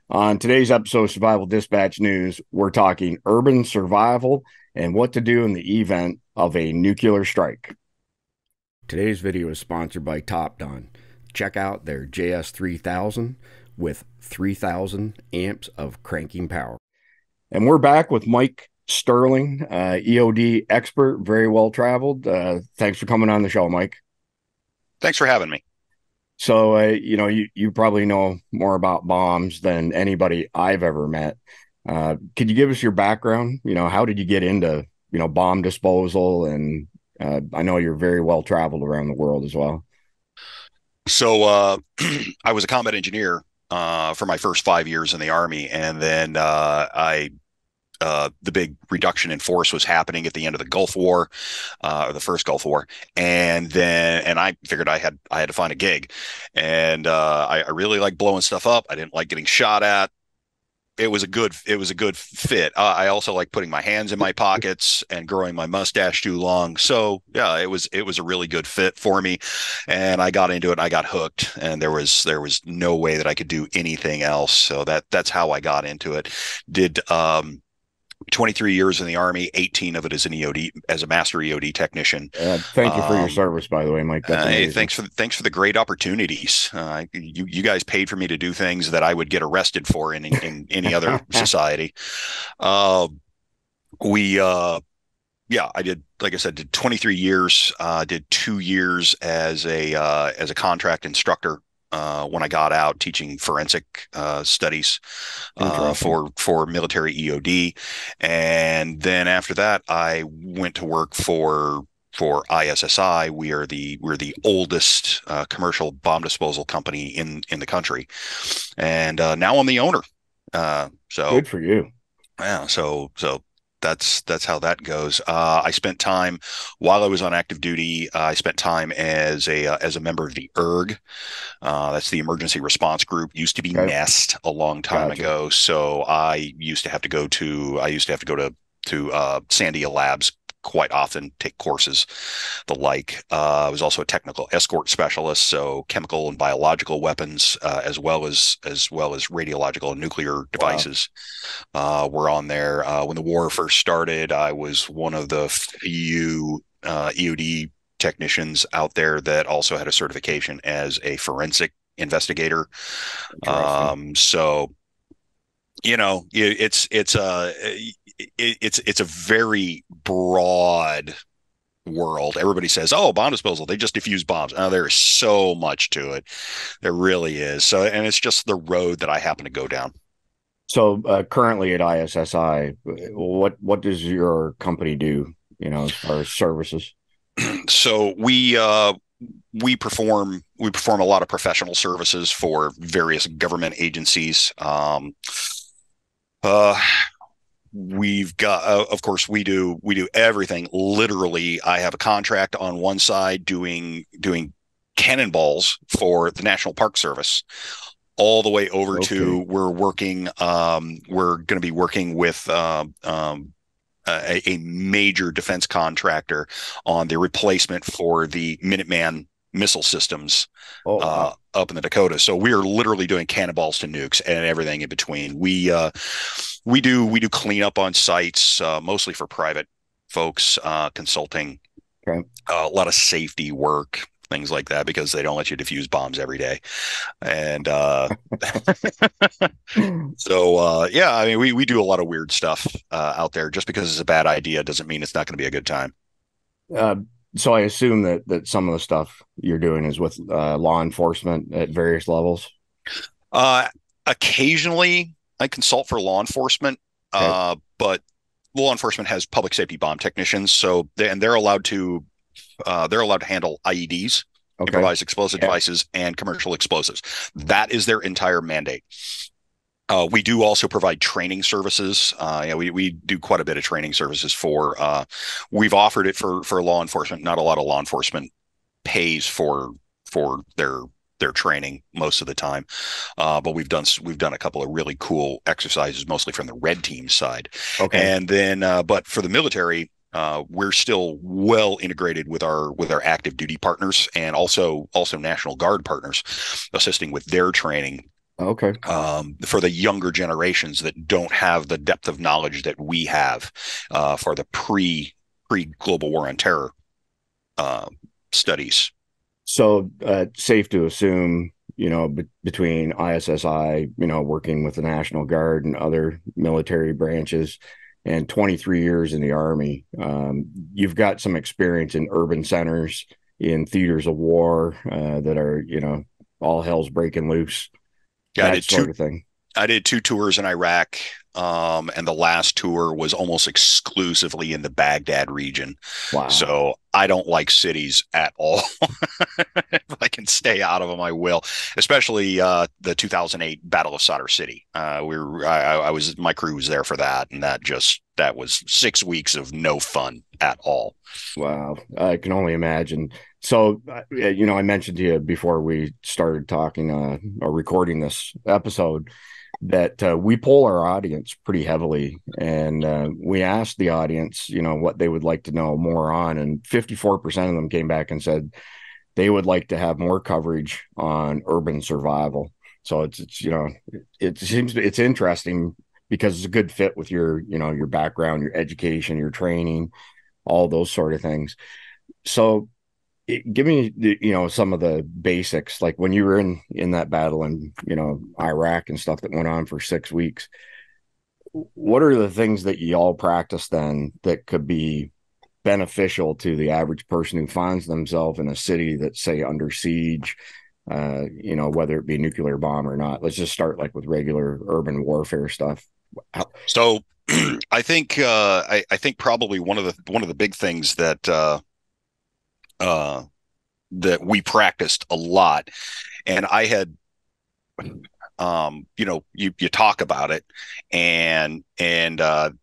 On today's episode of Survival Dispatch News, we're talking urban survival and what to do in the event of a nuclear strike. Today's video is sponsored by Top Dun. Check out their JS3000 with 3000 amps of cranking power. And we're back with Mike Sterling, EOD expert, very well traveled. Thanks for coming on the show, Mike. Thanks for having me. So, you probably know more about bombs than anybody I've ever met. Could you give us your background? How did you get into, bomb disposal? And I know you're very well traveled around the world as well. So I was a combat engineer for my first 5 years in the Army, and then the big reduction in force was happening at the end of the Gulf War, or the first Gulf War, and I figured I had to find a gig, and I really like blowing stuff up. I didn't like getting shot at. It was a good fit. I also like putting my hands in my pockets and growing my mustache too long. So yeah, it was a really good fit for me, and I got into it. And I got hooked, and there was no way that I could do anything else. So that's how I got into it. Did 23 years in the Army, 18 of it as an EOD, as a master EOD technician. Thank you for your service, by the way, Mike. That's Hey, amazing. thanks for the great opportunities. You guys paid for me to do things that I would get arrested for in any other society. Uh, we Yeah, I did, like I said, did 23 years. Did 2 years as a contract instructor. When I got out teaching forensic studies Interesting. for military EOD, and then after that, I went to work for ISSI. We're the oldest commercial bomb disposal company in the country, and now I'm the owner. So Good for you. yeah, so that's how that goes. I spent time while I was on active duty. I spent time as a member of the ERG. That's the Emergency Response Group. Used to be Okay. NEST a long time Gotcha. ago. So I used to have to go to Sandia Labs quite often, take courses, the like. I was also a technical escort specialist, so chemical and biological weapons, as well as radiological and nuclear Wow. devices were on there. When the war first started, I was one of the few EOD technicians out there that also had a certification as a forensic investigator. Interesting. So it's a very broad world. Everybody says, "Oh, bomb disposal, they just defuse bombs." Oh, there is so much to it. There really is. So, and it's just the road that I happen to go down. So, currently at ISSI, what does your company do, as far as services? So we perform a lot of professional services for various government agencies. Uh, we've got, of course, we do everything. Literally, I have a contract on one side doing cannonballs for the National Park Service, all the way over Okay. to we're going to be working with a major defense contractor on the replacement for the Minuteman missile systems Oh, wow. up in the Dakota. So we are literally doing cannonballs to nukes and everything in between. We do cleanup on sites, mostly for private folks, consulting, Okay. a lot of safety work, things like that, because they don't let you defuse bombs every day. And yeah, I mean, we do a lot of weird stuff out there. Just because it's a bad idea doesn't mean it's not going to be a good time. Uh, so I assume that some of the stuff you're doing is with law enforcement at various levels. Uh, Occasionally, I consult for law enforcement, Okay. but law enforcement has public safety bomb technicians, so they're allowed to handle IEDs, Okay. improvised explosive Yeah. devices, and commercial explosives. That is their entire mandate. We do also provide training services. Yeah, we do quite a bit of training services for. We've offered it for law enforcement. Not a lot of law enforcement pays for their training most of the time, but we've done a couple of really cool exercises, mostly from the red team side, Okay. and then but for the military. We're still well integrated with our active duty partners, and also National Guard partners, assisting with their training Okay. For the younger generations that don't have the depth of knowledge that we have for the pre global war on terror uh, studies. So safe to assume, between ISSI, working with the National Guard and other military branches, and 23 years in the Army, you've got some experience in urban centers, in theaters of war that are, all hell's breaking loose, Yeah, that sort of thing. I did two tours in Iraq, and the last tour was almost exclusively in the Baghdad region. Wow. So I don't like cities at all. If I can stay out of them, I will. Especially the 2008 Battle of Sadr City. I was my crew was there for that, and that was 6 weeks of no fun at all. Wow, I can only imagine. So, I mentioned to you before we started talking or recording this episode that we poll our audience pretty heavily, and we asked the audience, what they would like to know more on, and 54% of them came back and said they would like to have more coverage on urban survival. So it seems it's interesting because it's a good fit with your background, your education, your training, all those sort of things. So give me some of the basics, like when you were in that battle in Iraq and stuff that went on for 6 weeks. What are the things that you all practice then that could be beneficial to the average person who finds themselves in a city that's, say, under siege, whether it be a nuclear bomb or not? Let's just start like with regular urban warfare stuff. So I think probably one of the big things uh, that we practiced a lot, and I had you talk about it, and then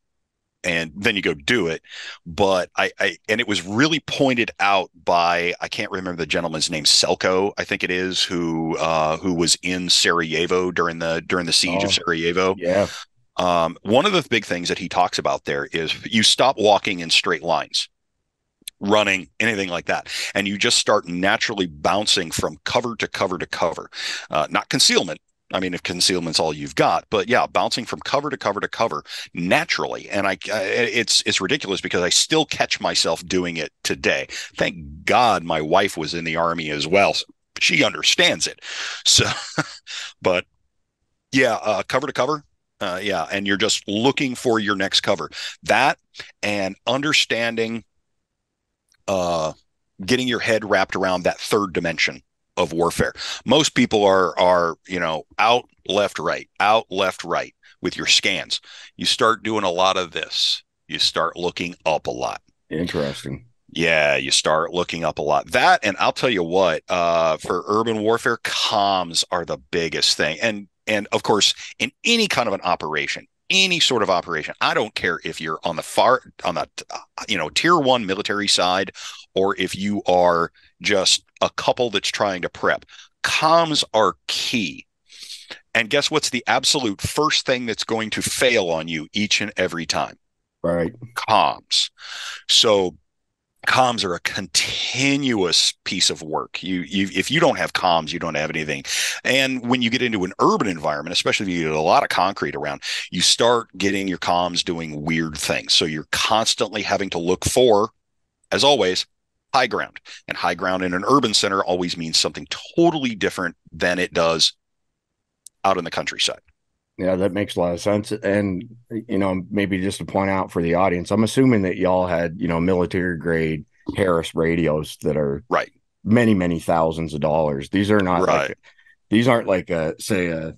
you go do it. But and it was really pointed out by, I can't remember the gentleman's name, Selko, I think it is, who was in Sarajevo during the siege of Oh, Sarajevo. yeah. One of the big things that he talks about there is you stop walking in straight lines, running, anything like that, and you just start naturally bouncing from cover to cover to cover. Not concealment. I mean, if concealment's all you've got, but yeah, bouncing from cover to cover to cover naturally. And it's ridiculous because I still catch myself doing it today. Thank God my wife was in the Army as well. So she understands it. So, but yeah, cover to cover. Yeah, and you're just looking for your next cover. That and understanding, uh, getting your head wrapped around that third dimension of warfare. Most people are out left right, out left right with your scans. You start doing a lot of this. You start looking up a lot. Interesting. Yeah, you start looking up a lot. That, and I'll tell you what, for urban warfare, comms are the biggest thing. And of course, in any kind of an operation, any sort of operation, I don't care if you're on the tier one military side, or if you are just a couple that's trying to prep. Comms are key. And guess what's the absolute first thing that's going to fail on you each and every time? Right. Comms. So comms are a continuous piece of work. You if you don't have comms, you don't have anything. And when you get into an urban environment, especially if you get a lot of concrete around, you start getting your comms doing weird things. So you're constantly having to look for, as always, high ground. And high ground in an urban center always means something totally different than it does out in the countryside. Yeah, that makes a lot of sense. And, maybe just to point out for the audience, I'm assuming that y'all had, military grade Harris radios that are Right. many, many thousands of dollars. Right. These aren't like say a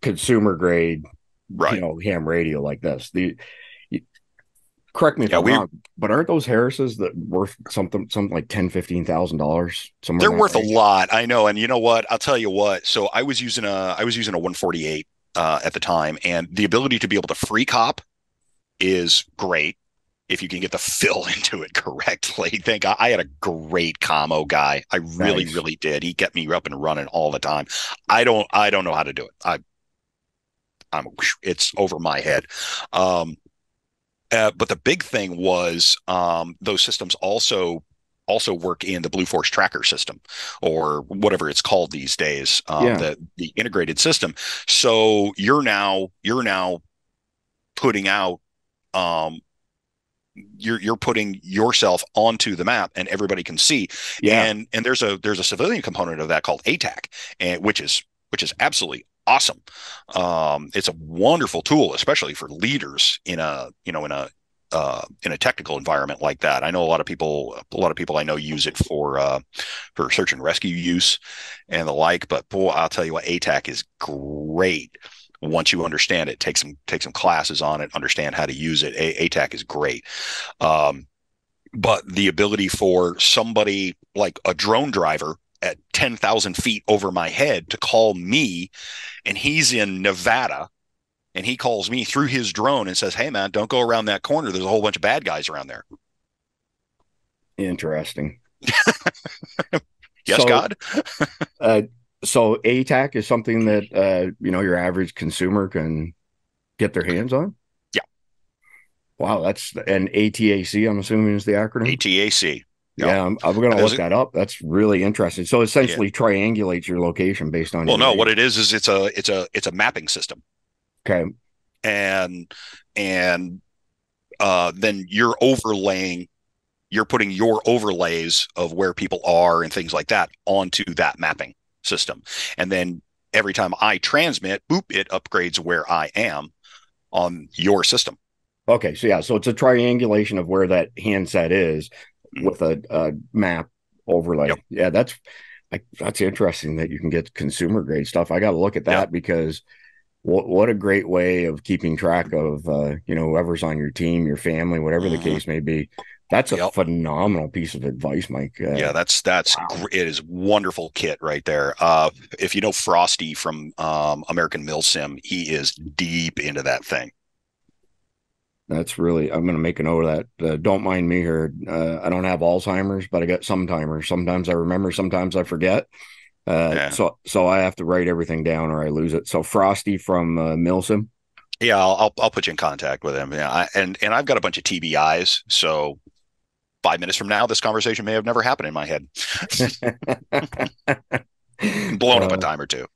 consumer grade, Right. ham radio like this. Correct me if Yeah, I'm wrong, but aren't those Harrises that worth something like $10,000-$15,000 somewhere they're in that worth a range? lot. I know. And you know what? I'll tell you what. So I was using a 148 at the time, and the ability to be able to free cop is great if you can get the fill into it correctly. I had a great commo guy. I really, Nice. really did. He kept me up and running all the time. I don't know how to do it. It's over my head. But the big thing was, those systems also also work in the Blue Force tracker system, or whatever it's called these days, Yeah. the integrated system. So you're now putting out, um, you're putting yourself onto the map and everybody can see. Yeah. And there's a civilian component of that called ATAC, and which is absolutely awesome. It's a wonderful tool, especially for leaders in a technical environment like that. I know a lot of people I know use it for search and rescue use and the like. But boy, I'll tell you what, ATAC is great. Once you understand it, take some classes on it, understand how to use it. ATAC is great. Um, but the ability for somebody like a drone driver at 10,000 feet over my head to call me, and he's in Nevada, and he calls me through his drone and says, "Hey man, don't go around that corner. There's a whole bunch of bad guys around there." Interesting. Yes, So, God. uh, so ATAC is something that your average consumer can get their hands on. Yeah. Wow, that's an ATAC. I'm assuming is the acronym. ATAC. Yep. Yeah, I'm going to There's look a, that up. That's really interesting. So yeah. essentially, triangulates your location based on Well, your no, what radar. it is it's a mapping system, Okay. and then you're putting your overlays of where people are and things like that onto that mapping system, and then every time I transmit, boop, it upgrades where I am on your system. Okay. So yeah, so it's a triangulation of where that handset is Mm. with a map Yep. overlay. Yeah, that's interesting that you can get consumer grade stuff. I got to look at Yep. that because what a great way of keeping track of whoever's on your team, your family, whatever the Mm-hmm. case may be. That's a Yep. phenomenal piece of advice, Mike. Yeah, Wow. it is wonderful kit right there. If you know Frosty from American Mill Sim, he is deep into that thing. That's really, I'm going to make a note of that. Don't mind me here. I don't have Alzheimer's, but I got some timers. Sometimes I remember, sometimes I forget. Yeah, So I have to write everything down or I lose it. So Frosty from Milsim. yeah, I'll put you in contact with him. Yeah, and I've got a bunch of TBIs, so 5 minutes from now, this conversation may have never happened in my head. Blown up a uh, time or two.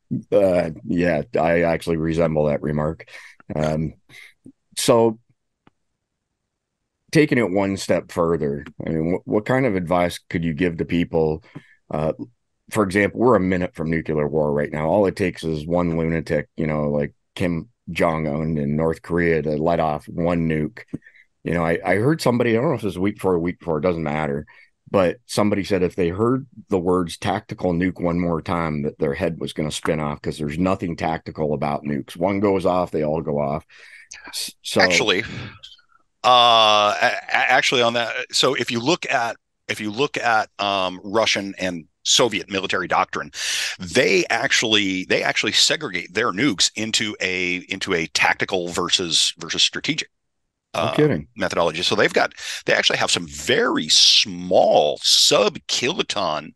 yeah, I actually resemble that remark. Um, so taking it one step further, I mean, what kind of advice could you give to people? Uh, for example, we're a minute from nuclear war right now. All it takes is one lunatic, like Kim Jong Un in North Korea to let off one nuke. I heard somebody, I don't know if it was a week before, it doesn't matter, but somebody said if they heard the words tactical nuke one more time, that their head was going to spin off because there's nothing tactical about nukes. One goes off, they all go off. So, Actually, actually on that, so if you look at Russian and Soviet military doctrine, they actually segregate their nukes into a tactical versus strategic no kidding. methodology. So they actually have some very small sub-kiloton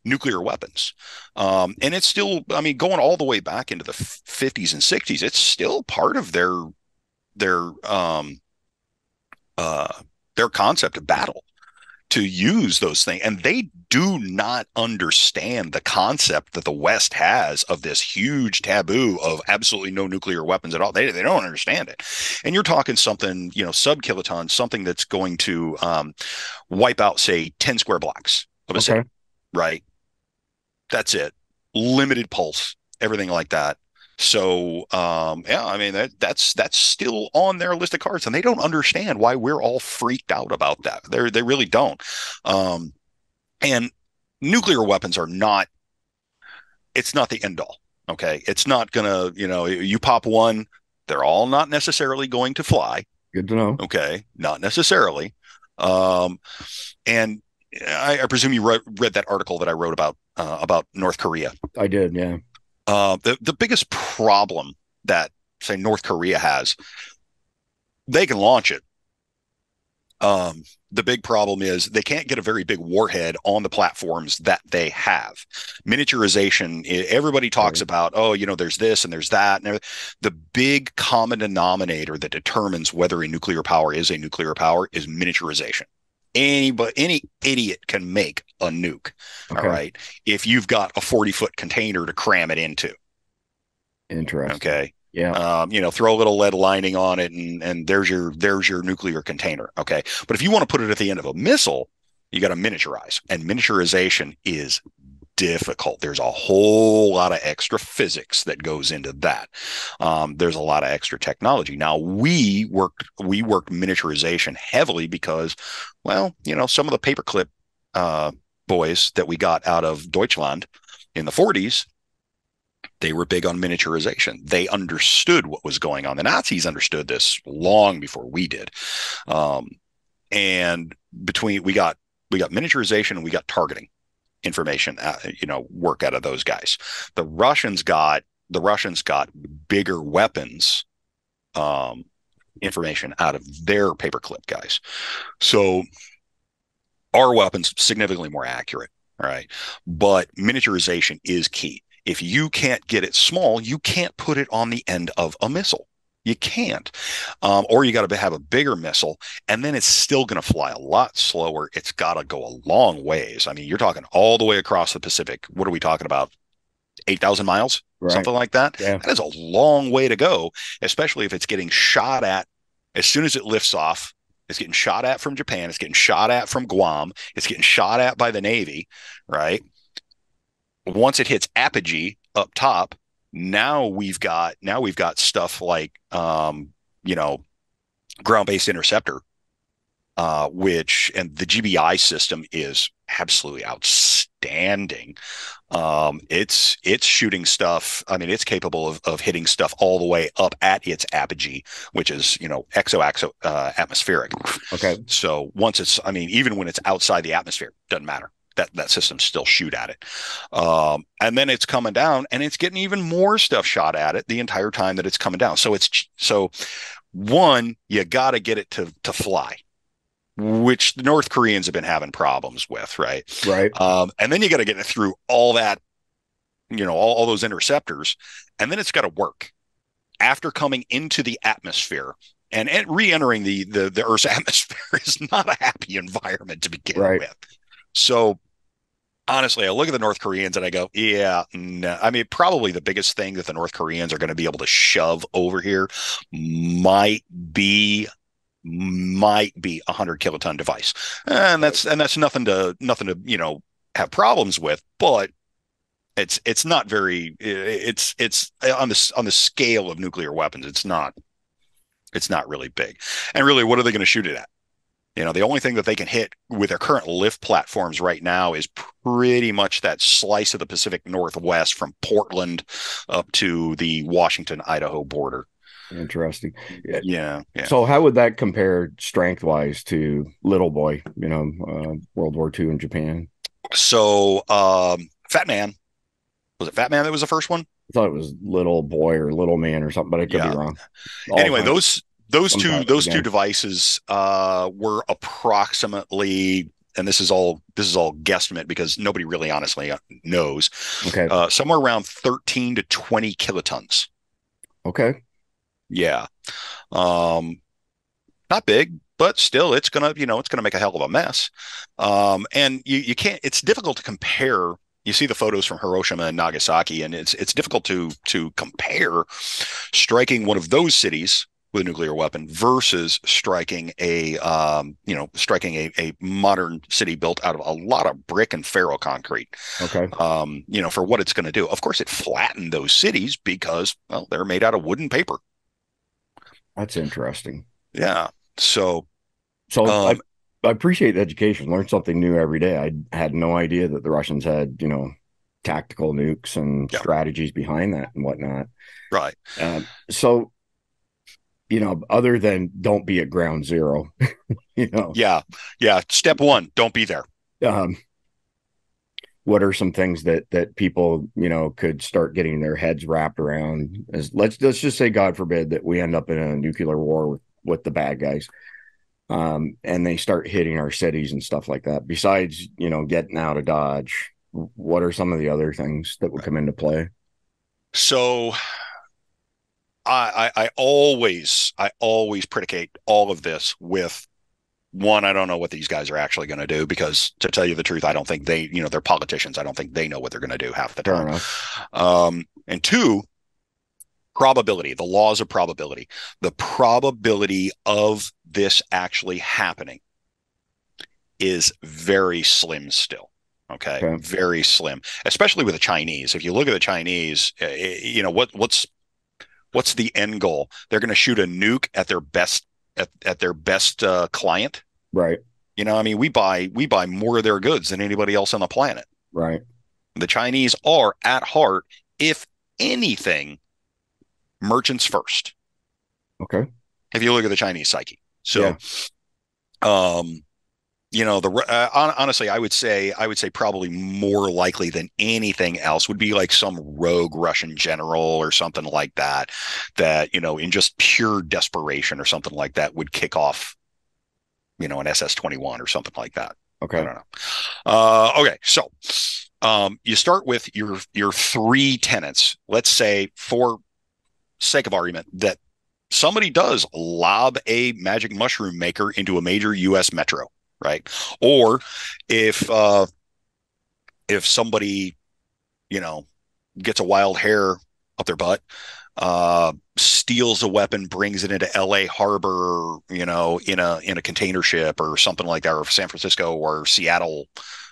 nuclear weapons, and it's still, I mean, going all the way back into the 50s and 60s, it's still part of their uh, their concept of battle to use those things. And they do not understand the concept that the West has of this huge taboo of absolutely no nuclear weapons at all. They don't understand it. And you're talking something, sub-kiloton, something that's going to wipe out, say, 10 square blocks of a Okay. city, right? That's it. Limited pulse, everything like that. So yeah, I mean that's still on their list of cards, and they don't understand why we're all freaked out about that. They really don't. Um, and nuclear weapons are not. It's not the end all. Okay, it's not gonna. You pop one, they're all not necessarily going to fly. Good to know. Okay, not necessarily. Um, and I presume you read that article that I wrote about North Korea. I did. Yeah. The biggest problem that, say, North Korea has, they can launch it. The big problem is they can't get a very big warhead on the platforms that they have. Miniaturization, everybody talks Okay. about, there's this and there's that. And the big common denominator that determines whether a nuclear power is a nuclear power is miniaturization. any idiot can make a nuke. All Okay. right. If you've got a 40-foot container to cram it into. Interesting. Okay. Yeah. Throw a little lead lining on it, and there's your nuclear container. Okay. But if you want to put it at the end of a missile, you got to miniaturize, and miniaturization is difficult. There's a whole lot of extra physics that goes into that. There's a lot of extra technology. Now we worked miniaturization heavily because, well, some of the paperclip boys that we got out of Deutschland in the 40s, they were big on miniaturization. They understood what was going on. The Nazis understood this long before we did. And between we got miniaturization and we got targeting information, work out of those guys. The Russians got bigger weapons, information out of their paperclip guys. So our weapons significantly more accurate. All right. But miniaturization is key. If you can't get it small, you can't put it on the end of a missile. You can't. Or you got to have a bigger missile, and then it's still going to fly a lot slower. It's got to go a long ways. I mean, you're talking all the way across the Pacific. What are we talking about? 8,000 miles, Right. something like that. Yeah. That is a long way to go, especially if it's getting shot at as soon as it lifts off. It's getting shot at from Japan. It's getting shot at from Guam. It's getting shot at by the Navy, right? Once it hits apogee up top, now we've got stuff like ground-based interceptor, which, and the GBI system is absolutely outstanding. It's shooting stuff. I mean, it's capable of hitting stuff all the way up at its apogee, which is exo atmospheric. Okay. So once it's, I mean, even when it's outside the atmosphere, doesn't matter. That system still shoot at it. And then it's coming down, and it's getting even more stuff shot at it the entire time that it's coming down. So one, you got to get it to fly, which the North Koreans have been having problems with, right? Right. And then you got to get it through all that, all those interceptors, and then it's got to work after coming into the atmosphere. And re-entering the Earth's atmosphere is not a happy environment to begin with. So honestly, I look at the North Koreans and I go, yeah, no. I mean, probably the biggest thing that the North Koreans are going to be able to shove over here might be a 100 kiloton device, and that's nothing to have problems with, but it's not very, it's on the scale of nuclear weapons, it's not really big. And really, what are they going to shoot it at? The only thing that they can hit with their current lift platforms right now is pretty much that slice of the Pacific Northwest from Portland up to the Washington-Idaho border. Interesting. Yeah. So how would that compare strength-wise to Little Boy, World War II in Japan? So Fat Man, was it Fat Man that was the first one? I thought it was Little Boy or Little Man or something, but I could be wrong. Anyway, those two devices were approximately, and this is all guesstimate because nobody really honestly knows. Okay. Somewhere around 13 to 20 kilotons. Okay. Yeah. Not big, but still it's gonna make a hell of a mess. And you can't, it's difficult to compare. You see the photos from Hiroshima and Nagasaki, and it's difficult to compare striking one of those cities with a nuclear weapon versus striking a modern city built out of a lot of brick and ferroconcrete. Okay. For what it's going to do. Of course, it flattened those cities because, well, they're made out of wood and paper. That's interesting. Yeah. So I appreciate the education. Learn something new every day. I had no idea that the Russians had, tactical nukes and strategies behind that and whatnot. Right. So, other than don't be at ground zero, Yeah. Step one, don't be there. What are some things that people, could start getting their heads wrapped around? As let's just say, God forbid, that we end up in a nuclear war with the bad guys. And they start hitting our cities and stuff like that. Besides, getting out of Dodge, what are some of the other things that would come into play? So I always predicate all of this with one, I don't know what these guys are actually going to do, because to tell you the truth, I don't think they, they're politicians. I don't think they know what they're going to do half the Fair time. enough. And two, probability, the laws of probability, the probability of this actually happening is very slim still. Okay. Okay. Very slim, especially with the Chinese. If you look at the Chinese, what's the end goal? They're going to shoot a nuke at their best, at their best client. Right. I mean, we buy more of their goods than anybody else on the planet. Right. The Chinese are at heart, if anything, merchants first. Okay. If you look at the Chinese psyche. So, yeah. Honestly, I would say probably more likely than anything else would be like some rogue Russian general or something like that, in just pure desperation or something like that would kick off, an SS-21 or something like that. Okay. I don't know. Okay. So, you start with your three tenants. Let's say, for sake of argument, that somebody does lob a magic mushroom maker into a major U.S. metro. Right. Or if somebody, gets a wild hair up their butt, steals a weapon, brings it into LA Harbor, in a container ship or something like that, or San Francisco or Seattle,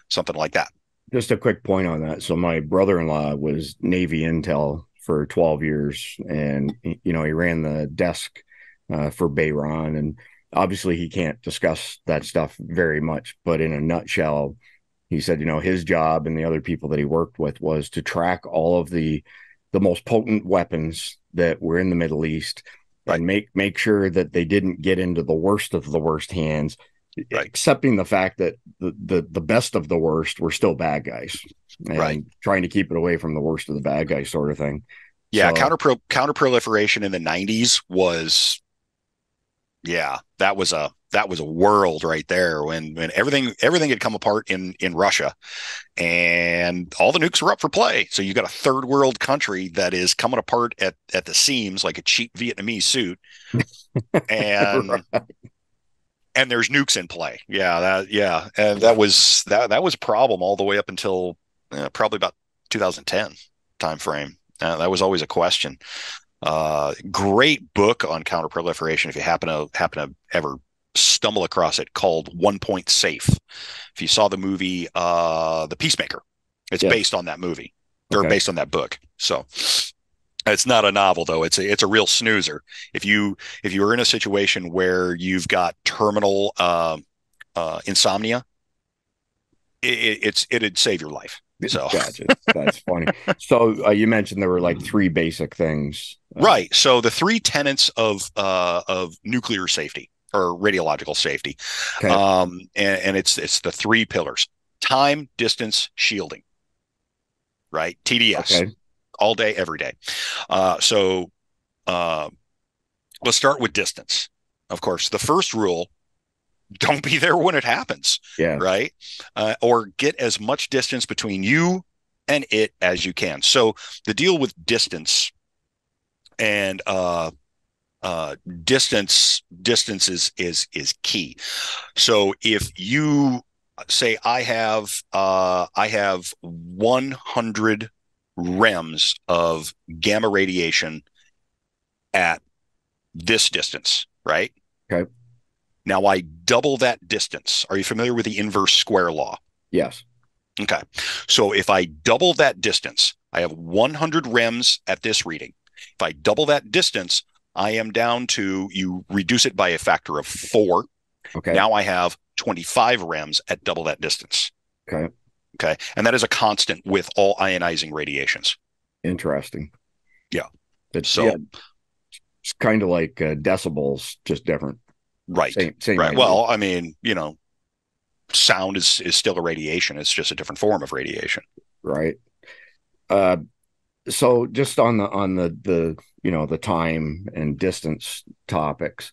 something like that. Just a quick point on that. So my brother-in-law was Navy Intel for 12 years, and he ran the desk for Bayron, and obviously he can't discuss that stuff very much, but in a nutshell, he said, his job and the other people that he worked with was to track all of the most potent weapons that were in the Middle East, right, and make sure that they didn't get into the worst of the worst hands, right, accepting the fact that the best of the worst were still bad guys, and right, trying to keep it away from the worst of the bad guys, sort of thing. Yeah. So, counter proliferation in the 90s was, yeah, that was a world right there when everything had come apart in Russia, and all the nukes were up for play. So you got a third world country that is coming apart at the seams like a cheap Vietnamese suit, and right, and there's nukes in play. Yeah, and that was a problem all the way up until probably about 2010 timeframe. That was always a question. Great book on counterproliferation if you happen to ever stumble across it, called 1 Point Safe. If you saw the movie The Peacemaker, it's based on that movie, or based on that book. So it's not a novel, though. It's a real snoozer. If you are in a situation where you've got terminal insomnia, it'd save your life. So gotcha. That's funny. So you mentioned there were like three basic things, right? So the three tenets of nuclear safety or radiological safety, okay, and it's the three pillars: time, distance, shielding. Right? TDS, okay, all day, every day. So let's start with distance. Of course, the first rule: don't be there when it happens. Yeah. Right. Or get as much distance between you and it as you can. So the deal with distance and distance is key. So if you say I have 100 rems of gamma radiation at this distance, right? Okay. Now I double that distance. Are you familiar with the inverse square law? Yes. Okay. So if I double that distance, I have 100 rems at this reading. If I double that distance, I am down to, you reduce it by a factor of 4. Okay. Now I have 25 rems at double that distance. Okay. Okay. And that is a constant with all ionizing radiations. Interesting. Yeah. It's kind of like decibels, just different. Right. Same right. Well, I mean, sound is still a radiation. It's just a different form of radiation. Right. So just on the time and distance topics,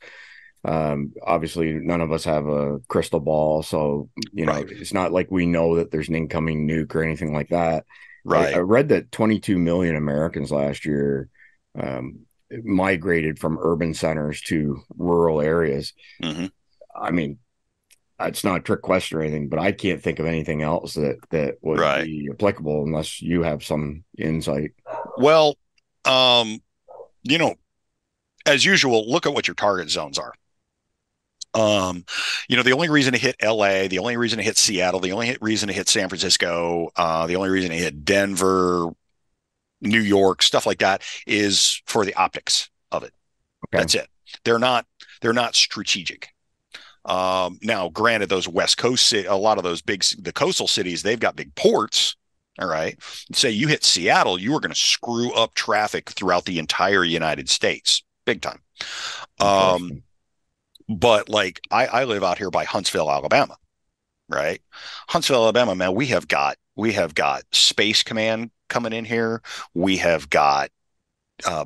obviously none of us have a crystal ball, so right, it's not like we know that there's an incoming nuke or anything like that. Right. I read that 22 million Americans last year migrated from urban centers to rural areas. Mm-hmm. I mean, it's not a trick question or anything, but I can't think of anything else that would Right. be applicable unless you have some insight. Well, um, you know, as usual, look at what your target zones are. Um, the only reason to hit LA, the only reason to hit Seattle, the only reason to hit San Francisco, the only reason to hit Denver, New York, stuff like that is for the optics of it. Okay. That's it. They're not they're not strategic. Now, granted, those West Coast, a lot of those the coastal cities, they've got big ports. All right. Say you hit Seattle, you are going to screw up traffic throughout the entire United States, big time. Um, Interesting. but like I live out here by Huntsville, Alabama, right? Huntsville, Alabama, man, we have got Space Command coming in here. We have got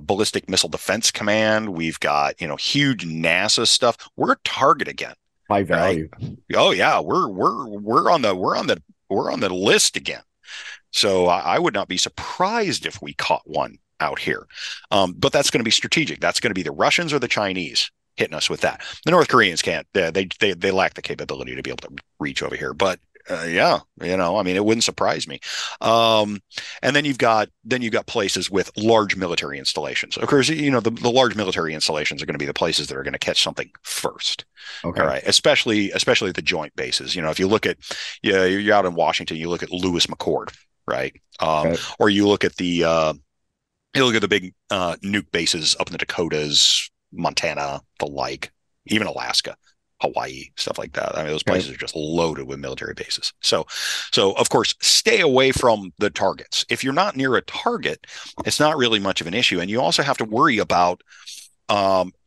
Ballistic Missile Defense Command. We've got huge NASA stuff. We're a target again, High right? value. Oh yeah, we're on the list again. So I would not be surprised if we caught one out here. But that's going to be strategic. That's going to be the Russians or the Chinese hitting us with that. The North Koreans can't. They lack the capability to be able to reach over here. But yeah, I mean, it wouldn't surprise me. Um, and then you've got places with large military installations. Of course, the large military installations are going to be the places that are going to catch something first. All Okay. right, especially at the joint bases. If you look at, yeah, you're out in Washington, you look at Lewis McChord, right? Okay. Or you look at the big nuke bases up in the Dakotas, Montana, the like, even Alaska, Hawaii, stuff like that. I mean, those Okay. places are just loaded with military bases. So of course, stay away from the targets. If you're not near a target, it's not really much of an issue. And you also have to worry about,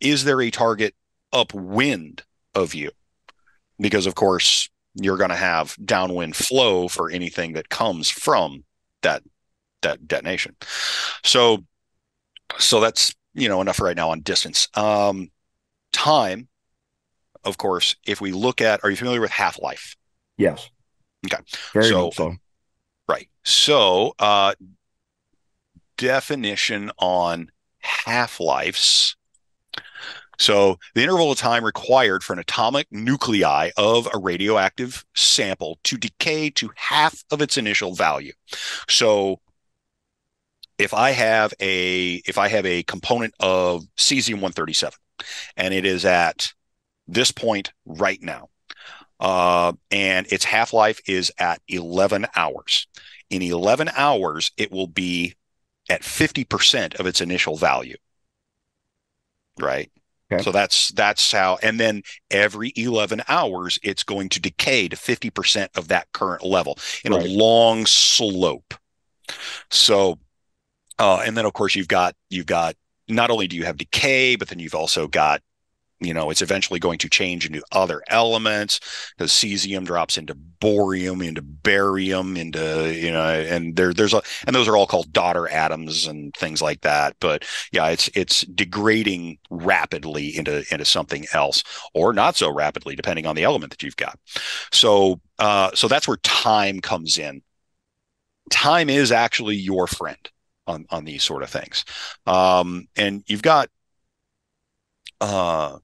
is there a target upwind of you? Because of course, you're going to have downwind flow for anything that comes from that detonation. So that's enough right now on distance. Time, of course, if we look at, are you familiar with half-life? Yes. Okay. Very So much so. right. So definition on half-lives. So the interval of time required for an atomic nuclei of a radioactive sample to decay to half of its initial value. So if I have a component of cesium-137 and it is at this point right now, and its half-life is at 11 hours. In 11 hours, it will be at 50% of its initial value, right? Okay. So that's how, and then every 11 hours, it's going to decay to 50% of that current level in a Right. long slope. So, and then of course you've got not only do you have decay, but then you've also got, it's eventually going to change into other elements because cesium drops into borium, into barium, into, and and those are all called daughter atoms and things like that. But yeah, it's degrading rapidly into something else, or not so rapidly, depending on the element that you've got. So that's where time comes in. Time is actually your friend on these sort of things. And you've got, uh,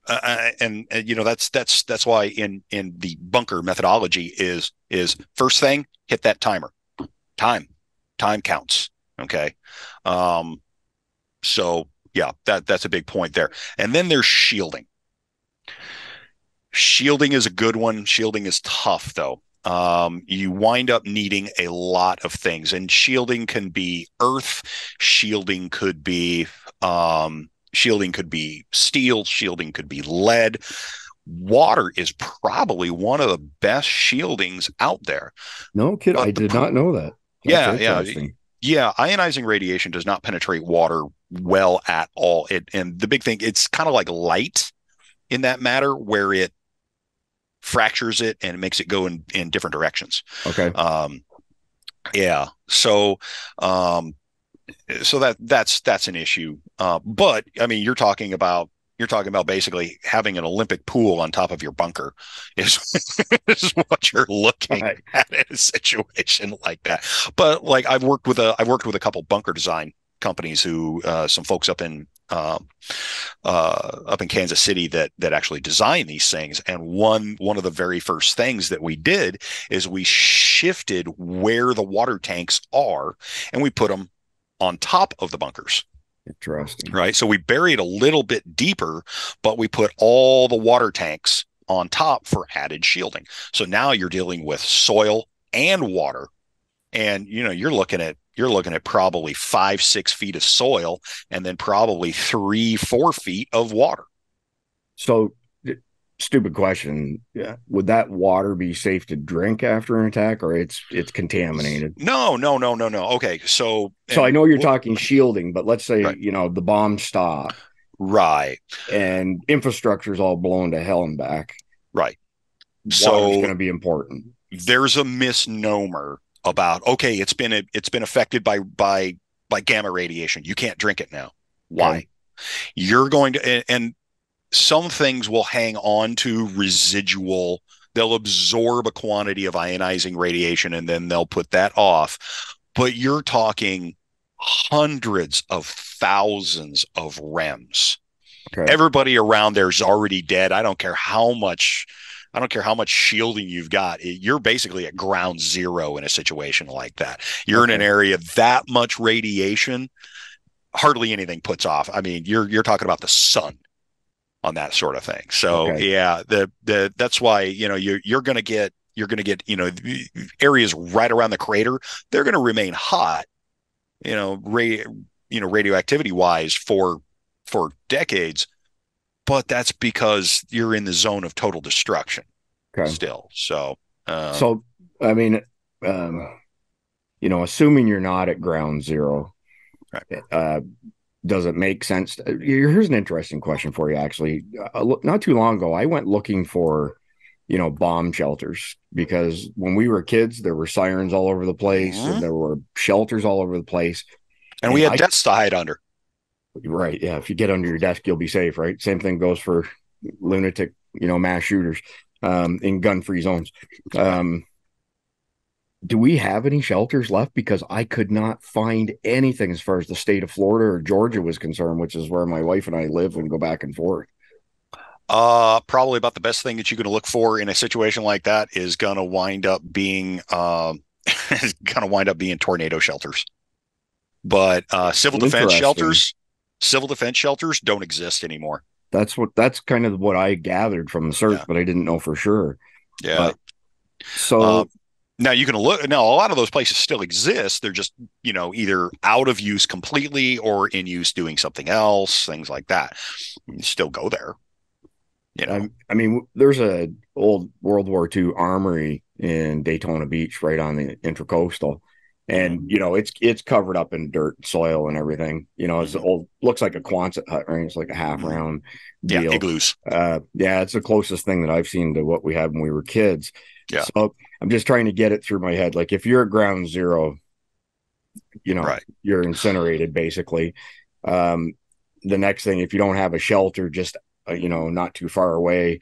that's why in the bunker methodology is first thing, hit that timer. Time counts. Okay. Um, so yeah, that's a big point there. And then there's shielding. Shielding is a good one. Shielding is tough though. You wind up needing a lot of things, and shielding can be earth, shielding could be steel, shielding could be lead. Water is probably one of the best shieldings out there. No kid, I But did not know that. That's yeah, yeah, interesting. yeah, ionizing radiation does not penetrate water well at all. And the big thing, it's kind of like light in that matter, where it fractures it and it makes it go in different directions. Okay. Um, yeah. Um, so that's an issue. But I mean, you're talking about basically having an Olympic pool on top of your bunker is, is what you're looking Right. at in a situation like that. But like I've worked with a couple bunker design companies who some folks up in up in Kansas City that actually designed these things. And one of the very first things that we did is we shifted where the water tanks are, and we put them on top of the bunkers. Interesting. Right. So we buried a little bit deeper, but we put all the water tanks on top for added shielding. So now you're dealing with soil and water. And you're looking at probably 5-6 feet of soil, and then probably 3-4 feet of water. So, stupid question. Yeah. Would that water be safe to drink after an attack, or it's contaminated? No, no, no, no, no. Okay, so So I know you're talking shielding, but let's say, right, the bombs stop right, and infrastructure's all blown to hell and back. right. Water's going So to be important. there's a misnomer about, okay, it's been affected by gamma radiation. You can't drink it now. Why? Okay. You're going to, and some things will hang on to residual. They'll absorb a quantity of ionizing radiation, and then they'll put that off. But you're talking hundreds of thousands of REMs. Okay. Everybody around there is already dead. I don't care how much shielding you've got. You're basically at ground zero in a situation like that. You're in an area that much radiation, hardly anything puts off. I mean, you're talking about the sun on that sort of thing. So yeah, that's why, you're going to get areas right around the crater. They're going to remain hot, radioactivity wise for decades, but that's because you're in the zone of total destruction still. So, I mean, assuming you're not at ground zero, right. Does it make sense? Here's an interesting question for you, actually. Not too long ago, I went looking for, bomb shelters, because when we were kids, there were sirens all over the place, and there were shelters all over the place. And we had desks to hide under. Right. Yeah. If you get under your desk, you'll be safe. Right. Same thing goes for lunatic, mass shooters in gun-free zones. Do we have any shelters left? Because I could not find anything as far as the state of Florida or Georgia was concerned, which is where my wife and I live and go back and forth. Probably about the best thing that you're going to look for in a situation like that is going to wind up being tornado shelters. But civil defense shelters don't exist anymore. That's kind of what I gathered from the search, but I didn't know for sure. Yeah. So now you can look. Now a lot of those places still exist. They're just either out of use completely or in use doing something else. Things like that. You still go there. I mean, there's a old World War II armory in Daytona Beach, right on the Intracoastal. And it's covered up in dirt and soil and everything. It's old, looks like a Quonset hut, right? It's like a half round deal. Yeah, igloos. It's the closest thing that I've seen to what we had when we were kids. Yeah. So I'm just trying to get it through my head. Like, if you're at ground zero, you're incinerated basically. The next thing, if you don't have a shelter, just not too far away,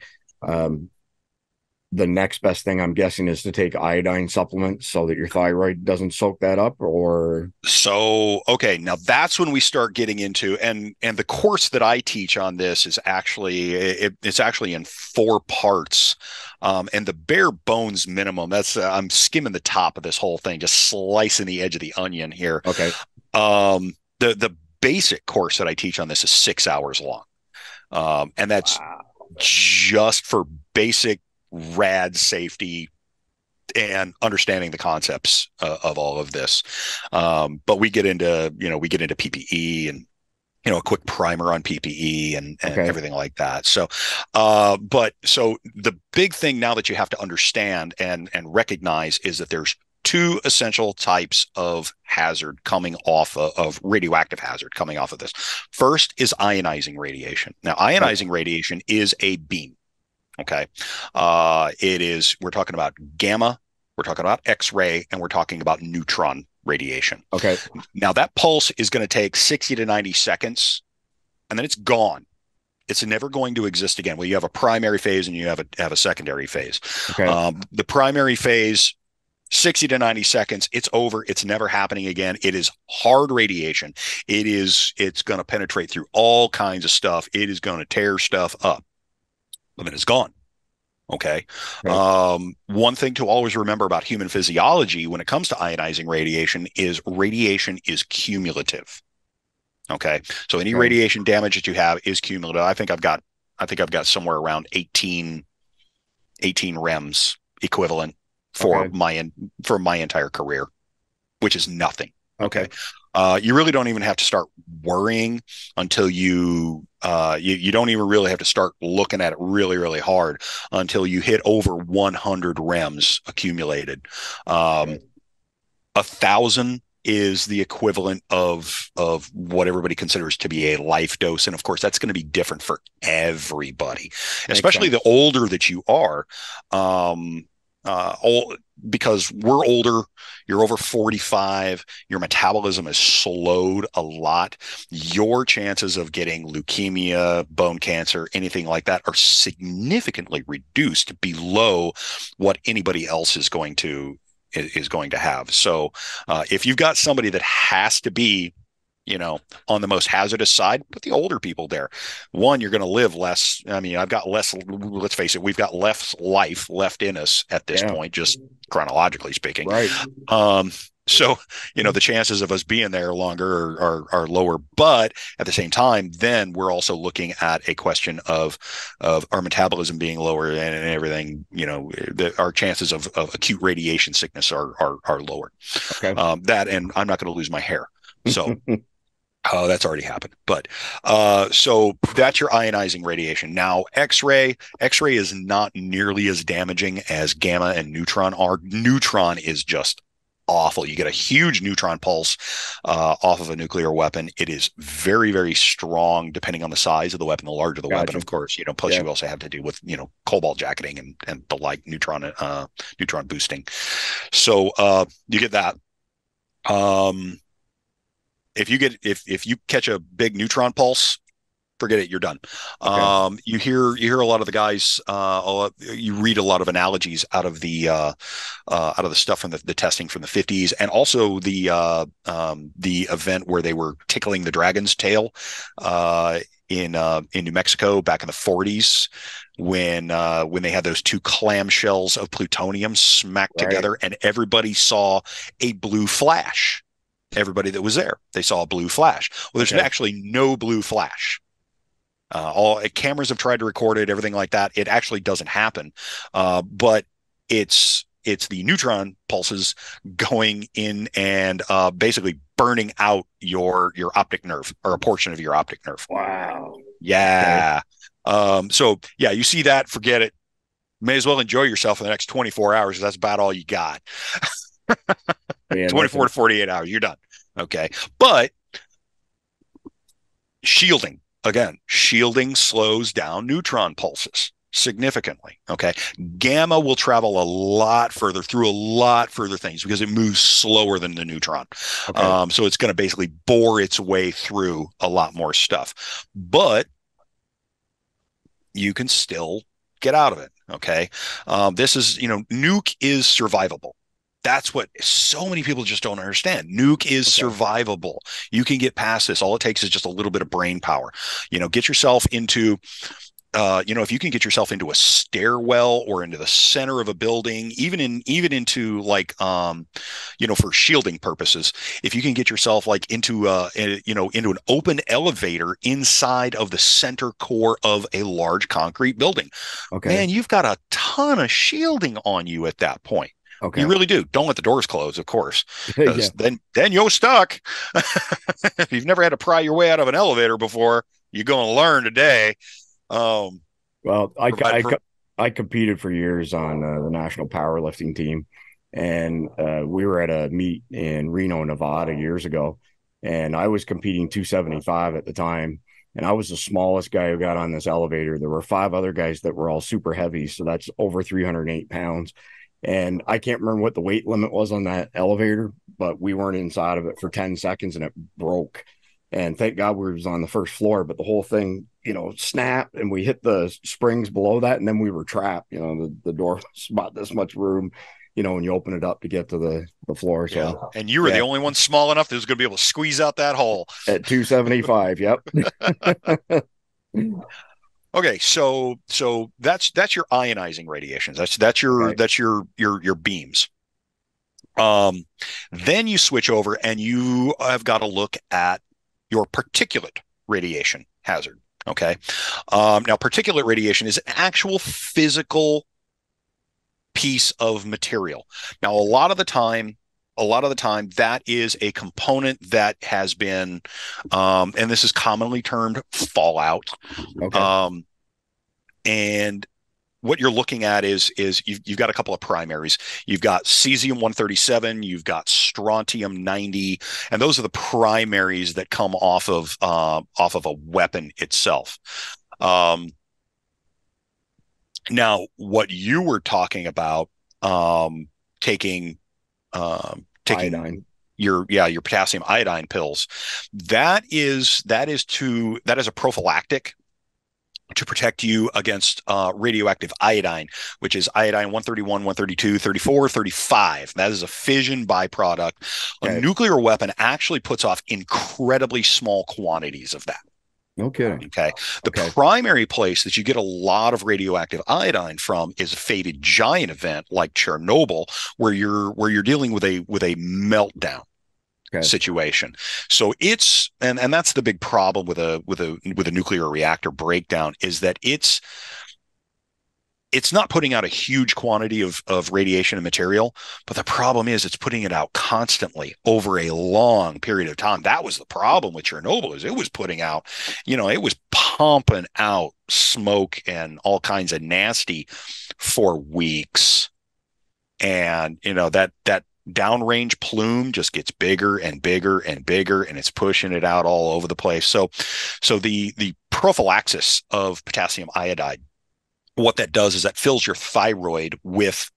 the next best thing, I'm guessing, is to take iodine supplements so that your thyroid doesn't soak that up. Okay, now that's when we start getting into, and the course that I teach on this is actually it's actually in 4 parts, and the bare bones minimum, that's I'm skimming the top of this whole thing, just slicing the edge of the onion here. Okay. The basic course that I teach on this is 6 hours long, and that's just for basic rad safety and understanding the concepts of all of this. But we get into PPE and a quick primer on PPE and everything like that. So so the big thing now that you have to understand and recognize is that there's 2 essential types of hazard coming off of radioactive hazard coming off of this. First is ionizing radiation. Now, ionizing radiation is a beam. Okay. We're talking about gamma, we're talking about X-ray, and we're talking about neutron radiation. Okay. Now that pulse is going to take 60 to 90 seconds, and then it's gone. It's never going to exist again. Well, you have a primary phase and you have a secondary phase. Okay. The primary phase 60 to 90 seconds, it's over. It's never happening again. It is hard radiation. It's going to penetrate through all kinds of stuff. It is going to tear stuff up. And then it's gone. Okay. Okay. One thing to always remember about human physiology when it comes to ionizing radiation is cumulative. Okay. So any Okay. radiation damage that you have is cumulative. I think I've got somewhere around 18 REMs equivalent for Okay. my entire career, which is nothing. Okay. Okay. You really don't even have to start worrying until you don't even really have to start looking at it really, really hard until you hit over 100 REMs accumulated. Okay. 1,000 is the equivalent of what everybody considers to be a life dose, and of course that's going to be different for everybody, Makes especially the sense. older that you are. All because we're older, you're over 45, your metabolism is slowed a lot. Your chances of getting leukemia, bone cancer, anything like that are significantly reduced below what anybody else is going to have. So if you've got somebody that has to be, on the most hazardous side, put the older people there. One, you're going to live less. I mean, I've got less, let's face it, we've got less life left in us at this Yeah. point, just chronologically speaking. Right. So, the chances of us being there longer are lower. But at the same time, then we're also looking at a question of our metabolism being lower and everything. Our chances of acute radiation sickness are lower. Okay. That, and I'm not going to lose my hair. So that's already happened. But so that's your ionizing radiation. Now, X-ray is not nearly as damaging as gamma and neutron are. Neutron is just awful. You get a huge neutron pulse off of a nuclear weapon. It is very, very strong, depending on the size of the weapon. The larger the weapon, Gotcha. of course. Plus Yeah. you also have to do with cobalt jacketing and the like, neutron boosting. So you get that. If you catch a big neutron pulse, forget it, you're done. Okay. You hear a lot of the guys, you read a lot of analogies out of the stuff from the testing from the 50s, and also the event where they were tickling the dragon's tail in New Mexico back in the 40s when they had those two clamshells of plutonium smacked Right. together and everybody saw a blue flash. Everybody that was there, they saw a blue flash. Well, there's Okay. actually no blue flash. All cameras have tried to record it, everything like that. It actually doesn't happen, but it's the neutron pulses going in and basically burning out your optic nerve or a portion of your optic nerve. Wow. Okay. Yeah. So yeah, you see that, forget it. May as well enjoy yourself for the next 24 hours. That's about all you got. Man, that's 24 to 48 hours, you're done. Okay. But shielding slows down neutron pulses significantly. Okay. Gamma will travel a lot further through a lot further things because it moves slower than the neutron. okay. So it's going to basically bore its way through a lot more stuff, but you can still get out of it. Okay. This is, nuke is survivable. That's what so many people just don't understand. Nuke is Okay. survivable. You can get past this. All it takes is just a little bit of brain power. Get yourself into, if you can get yourself into a stairwell or into the center of a building, even into like, for shielding purposes, if you can get yourself like into into an open elevator inside of the center core of a large concrete building, Okay. man, you've got a ton of shielding on you at that point. You Okay. really do. Don't let the doors close, of course, Yeah. because then you're stuck. If you've never had to pry your way out of an elevator before, you're going to learn today. Um, Well, provide, I competed for years on the national powerlifting team, and we were at a meet in Reno, Nevada years ago, and I was competing 275 at the time, and I was the smallest guy who got on this elevator. There were five other guys that were all super heavy, so that's over 308 pounds. And I can't remember what the weight limit was on that elevator, but we weren't inside of it for 10 seconds and it broke. And thank God we was on the first floor, but the whole thing, snapped and we hit the springs below that. And then we were trapped, the door was about this much room. when you open it up to get to the floor. Yeah. So And you were the yeah, only one small enough that was going to be able to squeeze out that hole. at 275. Yep. Okay, so that's your ionizing radiations. Okay. That's your beams. Um, then you switch over and you have got to look at your particulate radiation hazard. Okay. Now particulate radiation is an actual physical piece of material. Now, a lot of the time that is a component that has been, and this is commonly termed fallout. Okay. Um, and what you're looking at is you've got a couple of primaries. You've got cesium-137, you've got strontium-90, and those are the primaries that come off of a weapon itself. Now, what you were talking about, taking Iodine. your potassium iodine pills, that is a prophylactic to protect you against radioactive iodine, which is iodine 131, 132, 34, 35. That is a fission byproduct. Okay. A nuclear weapon actually puts off incredibly small quantities of that. No kidding. Okay. The Okay. primary place that you get a lot of radioactive iodine from is a fated giant event like Chernobyl, where you're dealing with a meltdown. Okay. Situation. So it's and that's the big problem with a nuclear reactor breakdown, is that it's not putting out a huge quantity of radiation and material, but the problem is it's putting it out constantly over a long period of time. That was the problem with Chernobyl, is it was putting out, it was pumping out smoke and all kinds of nasty for weeks. And that downrange plume just gets bigger and bigger and bigger, and it's pushing it out all over the place. So the prophylaxis of potassium iodide, what that does is that fills your thyroid with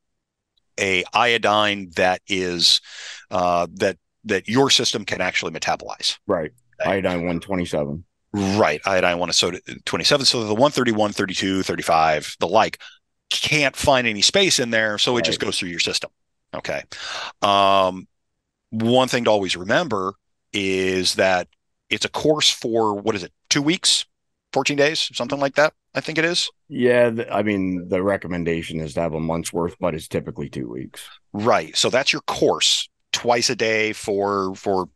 a iodine that is that your system can actually metabolize. Right. Iodine 127. Right. Iodine 127. So the 131, 32, 35, the like, can't find any space in there, so it just goes through your system. Okay. One thing to always remember is that it's a course for, what is it, 2 weeks, 14 days, something like that, I think it is. Yeah, I mean, the recommendation is to have a month's worth, but it's typically 2 weeks. Right. So that's your course, twice a day for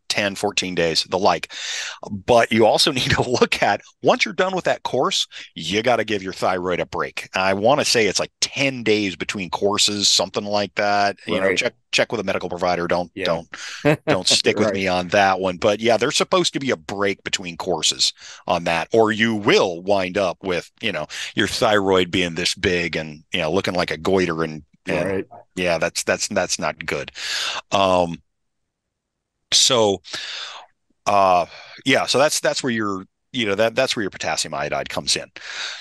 10, 14 days, the like. But you also need to look at, once you're done with that course, you got to give your thyroid a break. I want to say it's like 10 days between courses, something like that. Right. Check with a medical provider. Don't stick with Right. me on that one. But yeah, there's supposed to be a break between courses on that, or you will wind up with, your thyroid being this big and, looking like a goiter, and Right. yeah, that's not good. So that's where that's where your potassium iodide comes in.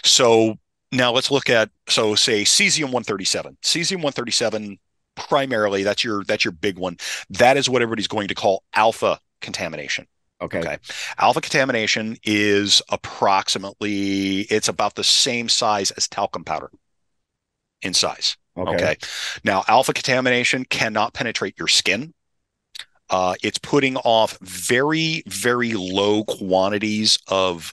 So now let's look at, say cesium-137. Cesium-137, primarily, that's your big one. That is what everybody's going to call alpha contamination. Okay. Alpha contamination is approximately, it's about the same size as talcum powder in size. Okay. Now, alpha contamination cannot penetrate your skin. It's putting off very, very low quantities of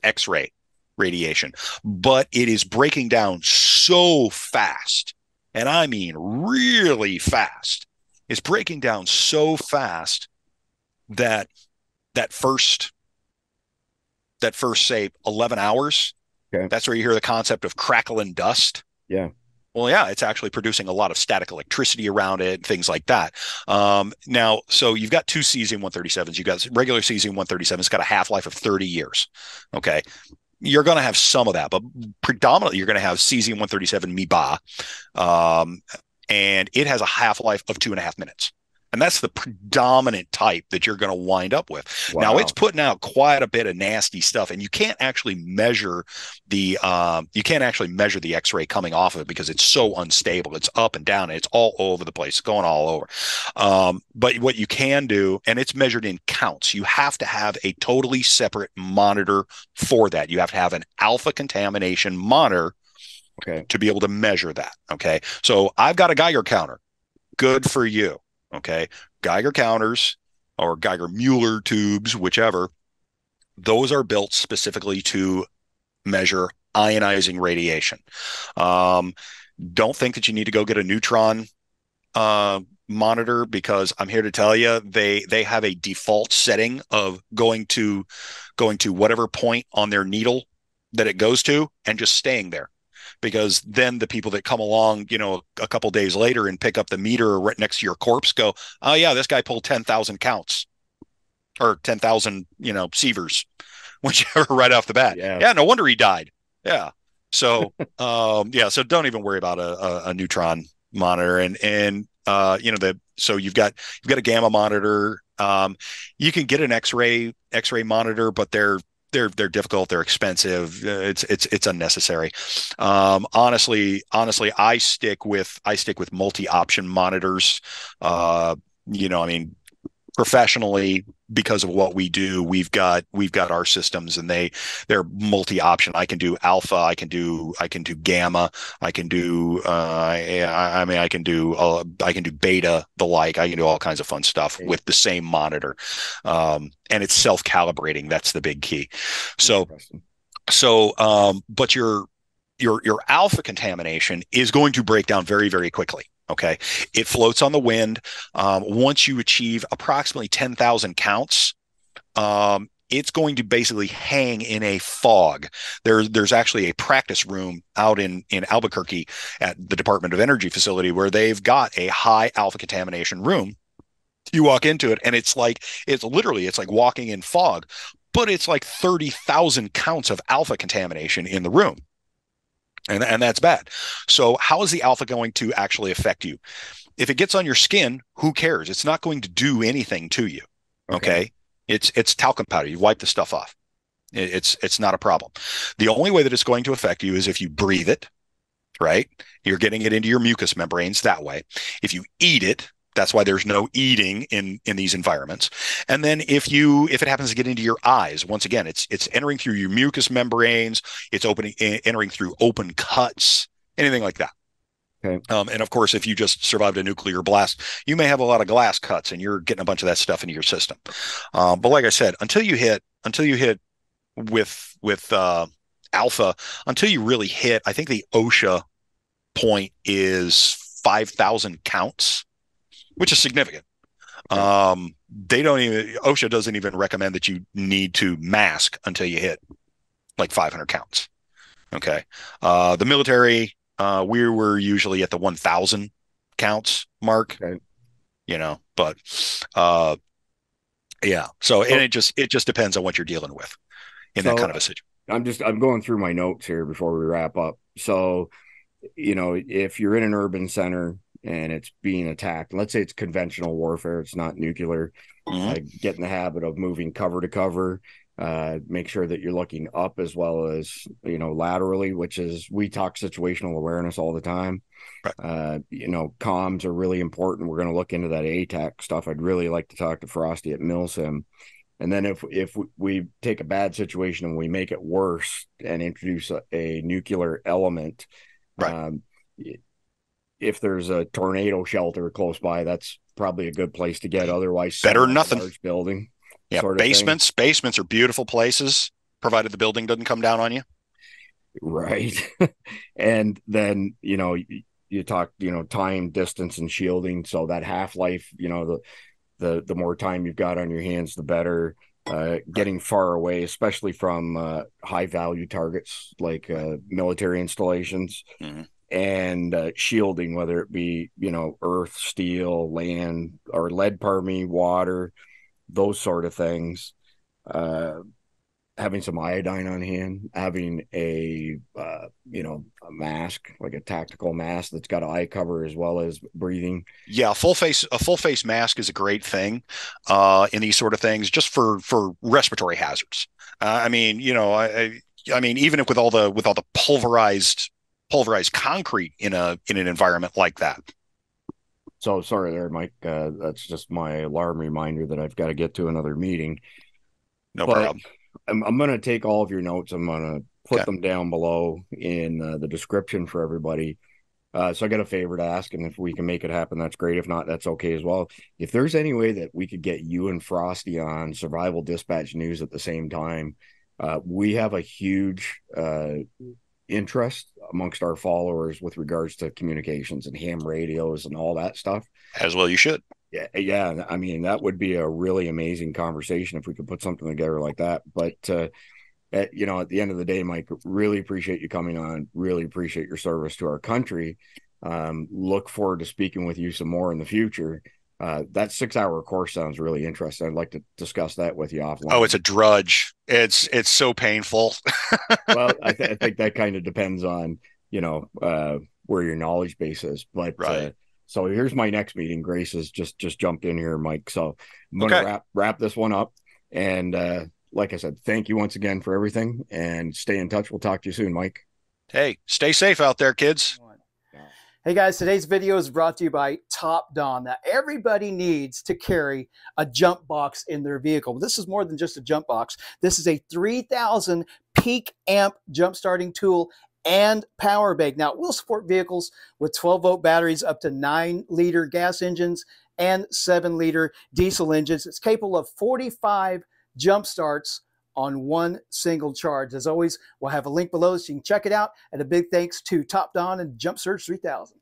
X-ray radiation, but it is breaking down so fast, and I mean really fast. It's breaking down so fast that first say 11 hours, that's where you hear the concept of crackle and dust. Yeah. Well, yeah, it's actually producing a lot of static electricity around it, things like that. Now, so you've got two cesium-137s. You've got regular cesium-137. It's got a half-life of 30 years. Okay. You're going to have some of that, but predominantly you're going to have cesium-137 MeBa, and it has a half-life of 2.5 minutes. And that's the predominant type that you're going to wind up with. Wow. Now, it's putting out quite a bit of nasty stuff, and you can't actually measure the X-ray coming off of it because it's so unstable. It's up and down, and it's all over the place, going all over. But what you can do, and it's measured in counts, you have to have a totally separate monitor for that. You have to have an alpha contamination monitor to be able to measure that. Okay. So I've got a Geiger counter Good for you. Okay. Geiger counters or Geiger Mueller tubes, whichever, those are built specifically to measure ionizing radiation. Um, don't think that you need to go get a neutron monitor, because I'm here to tell you they have a default setting of going to whatever point on their needle that it goes to and just staying there, because then the people that come along, a couple days later and pick up the meter right next to your corpse go, oh yeah, this guy pulled 10,000 counts or 10,000, sievers, whichever, right off the bat. Yeah. Yeah, no wonder he died. Yeah. So, yeah, so don't even worry about a neutron monitor. So you've got a gamma monitor. You can get an X-ray monitor, but they're difficult. They're expensive. It's unnecessary. Honestly, I stick with multi-option monitors. I mean, professionally, because of what we do, we've got our systems, and they're multi-option. I can do alpha, I can do gamma, I can do I can do beta, the like. I can do all kinds of fun stuff with the same monitor, and it's self-calibrating. That's the big key. But your alpha contamination is going to break down very, very quickly. Okay. It floats on the wind. Once you achieve approximately 10,000 counts, it's going to basically hang in a fog. There's actually a practice room out in Albuquerque at the Department of Energy facility where they've got a high alpha contamination room. You walk into it and it's like walking in fog, but it's like 30,000 counts of alpha contamination in the room. And that's bad. So how is the alpha going to actually affect you? If it gets on your skin, who cares? It's not going to do anything to you. Okay. It's talcum powder. You wipe the stuff off. It's not a problem. The only way that it's going to affect you is if you breathe it, right? You're getting it into your mucous membranes that way. If you eat it, that's why there's no eating in these environments. And then if it happens to get into your eyes, once again, it's entering through your mucous membranes, it's entering through open cuts, anything like that. Okay. And of course, if you just survived a nuclear blast, you may have a lot of glass cuts, and you're getting a bunch of that stuff into your system. But like I said, until you hit with alpha, until you really hit, I think the OSHA point is 5,000 counts, which is significant. OSHA doesn't even recommend that you need to mask until you hit like 500 counts. Okay. The military, we were usually at the 1,000 counts mark, Okay. But yeah. So, and it just depends on what you're dealing with in that kind of a situation. I'm going through my notes here before we wrap up. So, if you're in an urban center and it's being attacked, let's say it's conventional warfare, it's not nuclear, get in the habit of moving cover to cover. Make sure that you're looking up as well as, laterally, which is, we talk situational awareness all the time. Right. Comms are really important. We're going to look into that ATAC stuff. I'd really like to talk to Frosty at Milsim. And then if we take a bad situation and we make it worse and introduce a nuclear element, right. If there's a tornado shelter close by, that's probably a good place to get. Otherwise, better than nothing. Large building. Yeah, basements are beautiful places, provided the building doesn't come down on you. Right. And then, you talk, time, distance, and shielding. So that half-life, the more time you've got on your hands, the better. Getting far away, especially from high value targets like military installations. Mm-hmm. And shielding, whether it be, earth, steel, land, or lead, water, those sort of things. Having some iodine on hand, having a mask, like a tactical mask that's got eye cover as well as breathing. Yeah, a full face mask is a great thing in these sort of things, just for respiratory hazards. I mean, even if with all the pulverized concrete in an environment like that. So sorry there, Mike. That's just my alarm reminder that I've got to get to another meeting. No problem. I'm going to take all of your notes. I'm going to put them down below in the description for everybody. So I got a favor to ask, and if we can make it happen, that's great. If not, that's okay as well. If there's any way that we could get you and Frosty on Survival Dispatch News at the same time, we have a huge interest amongst our followers with regards to communications and ham radios and all that stuff. As well, you should. Yeah, yeah. I mean, that would be a really amazing conversation if we could put something together like that. But at the end of the day, Mike, really appreciate you coming on. Really appreciate your service to our country. Look forward to speaking with you some more in the future. That 6-hour course sounds really interesting. I'd like to discuss that with you offline. Oh, it's a drudge. It's so painful. Well, I think that kind of depends on, where your knowledge base is. But right. So here's my next meeting. Grace has just jumped in here, Mike. So I'm going to wrap this one up. And like I said, thank you once again for everything, and stay in touch. We'll talk to you soon, Mike. Hey, stay safe out there, kids. Hey guys, today's video is brought to you by Top Don. Now, everybody needs to carry a jump box in their vehicle. This is more than just a jump box. This is a 3,000 peak amp jump starting tool and power bank. Now, it will support vehicles with 12-volt batteries up to 9-liter gas engines and 7-liter diesel engines. It's capable of 45 jump starts on one single charge. As always, we'll have a link below so you can check it out. And a big thanks to Top Don and Jump Surge 3000.